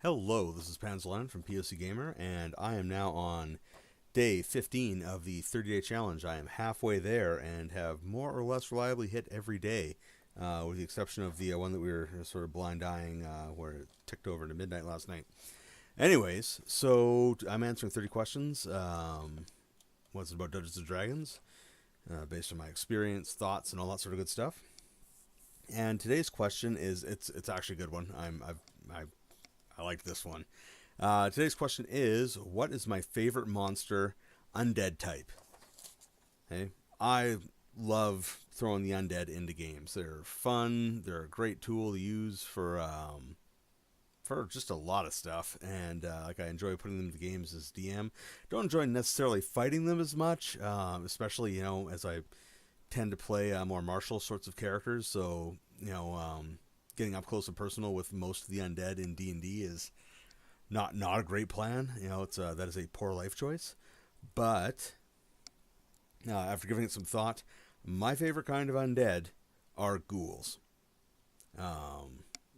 Hello, this is Panzelan from POC Gamer, and I am now on day 15 of the 30-day challenge. I am halfway there and have more or less reliably hit every day, with the exception of the one that we were sort of blind eyeing, where it ticked over to midnight last night. Anyways, so I'm answering 30 questions. What's it about Dungeons and Dragons, based on my experience, thoughts, and all that sort of good stuff. And today's question is it's actually a good one. I like this one. Today's question is, what is my favorite monster undead type? Okay, I love throwing the undead into games. They're fun. They're a great tool to use for just a lot of stuff, and like I enjoy putting them into games as DM. Don't enjoy necessarily fighting them as much, especially as I tend to play more martial sorts of characters. So getting up close and personal with most of the undead in D&D is not a great plan. It's that is a poor life choice. But after giving it some thought, my favorite kind of undead are ghouls.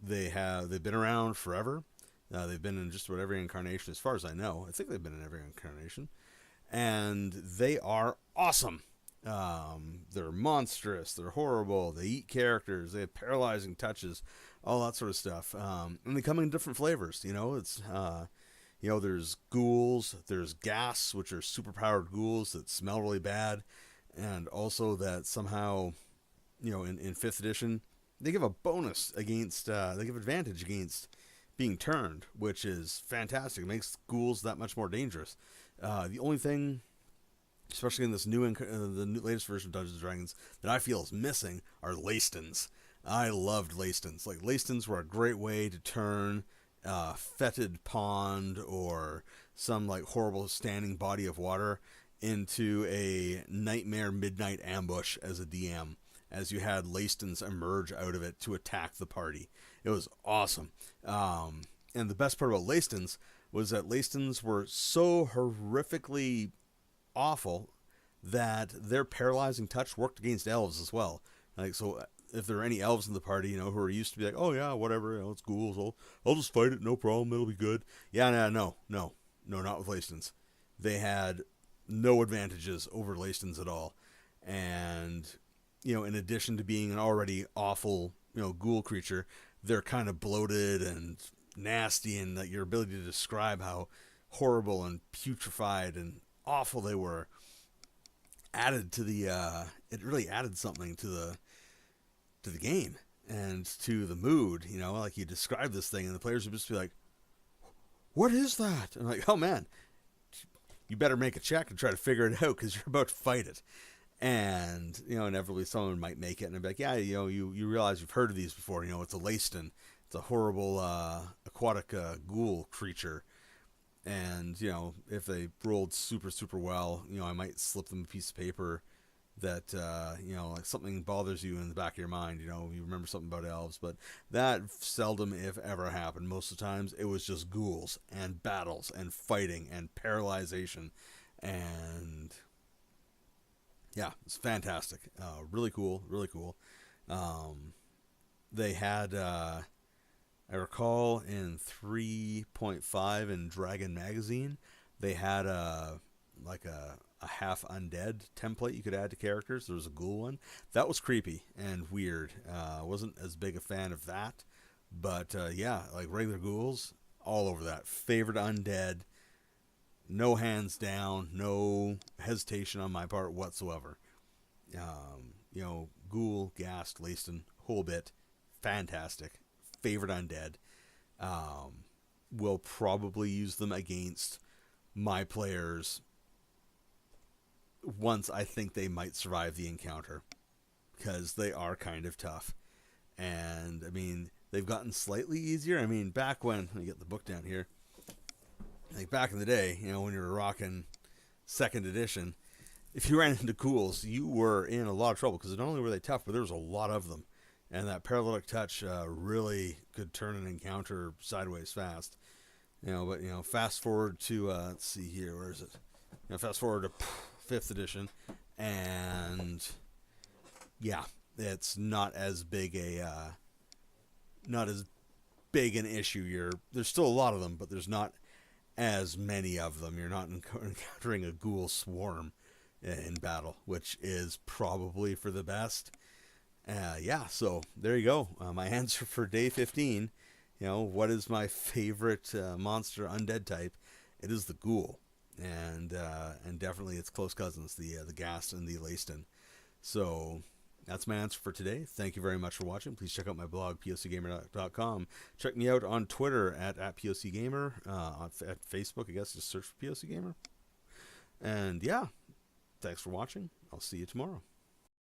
They've been around forever. They've been in just about every incarnation, as far as I know. I think they've been in every incarnation, and they are awesome. They're monstrous. They're horrible. They eat characters. They have paralyzing touches, all that sort of stuff. And they come in different flavors. There's ghouls. There's gas, which are superpowered ghouls that smell really bad, and also that somehow, in fifth edition, they give a bonus against. They give advantage against being turned, which is fantastic. It makes ghouls that much more dangerous. The only thing, especially in this the latest version of Dungeons and Dragons, that I feel is missing are Lastons. I loved Lastons. Like, Lastons were a great way to turn fetid pond or some like horrible standing body of water into a nightmare midnight ambush as a DM, as you had Lastons emerge out of it to attack the party. It was awesome. And the best part about Lastons was that Lastons were so horrifically awful that their paralyzing touch worked against elves as well. Like, so if there are any elves in the party, who are used to be like, oh yeah, whatever, it's ghouls, I'll just fight it, no problem, it'll be good. Yeah, no, not with Lastons. They had no advantages over Lastons at all. And, in addition to being an already awful, ghoul creature, they're kind of bloated and nasty, and that your ability to describe how horrible and putrefied and awful they were added to the it really added something to the game and to the mood. Like, you describe this thing and the players would just be like, what is that? And I'm like, oh man, you better make a check and try to figure it out, because you're about to fight it. And inevitably someone might make it, and I'd be like, yeah, you realize you've heard of these before. It's a Laston. It's a horrible aquatic ghoul creature. And, if they rolled super, super well, I might slip them a piece of paper that, like, something bothers you in the back of your mind. You remember something about elves. But that seldom, if ever, happened. Most of the times, it was just ghouls and battles and fighting and paralyzation. And, yeah, it's fantastic. Really cool, really cool. They had... I recall in 3.5 in Dragon Magazine, they had a half undead template you could add to characters. There was a ghoul one. That was creepy and weird. I wasn't as big a fan of that. But yeah, like regular ghouls, all over that. Favorite undead. No hands down. No hesitation on my part whatsoever. Ghoul, Ghast, Laston, whole bit. Fantastic. Favorite undead. Will probably use them against my players once I think they might survive the encounter, because they are kind of tough. And I mean, they've gotten slightly easier. I mean, back when, let me get the book down here, like back in the day, when you were rocking second edition, if you ran into ghouls, you were in a lot of trouble, because not only were they tough, but there was a lot of them. And that paralytic touch really could turn an encounter sideways fast. But fast forward to let's see here, where is it? Fast forward to 5th edition, and yeah, it's not as big big an issue. There's still a lot of them, but there's not as many of them. You're not encountering a ghoul swarm in battle, which is probably for the best. Yeah, so there you go. My answer for day 15. What is my favorite monster undead type? It is the ghoul, and definitely its close cousins, the Ghast and the Leyston. So that's my answer for today. Thank you very much for watching. Please check out my blog, POCgamer.com. Check me out on Twitter at POCgamer. At Facebook, I guess, just search for POCgamer. And yeah, thanks for watching. I'll see you tomorrow.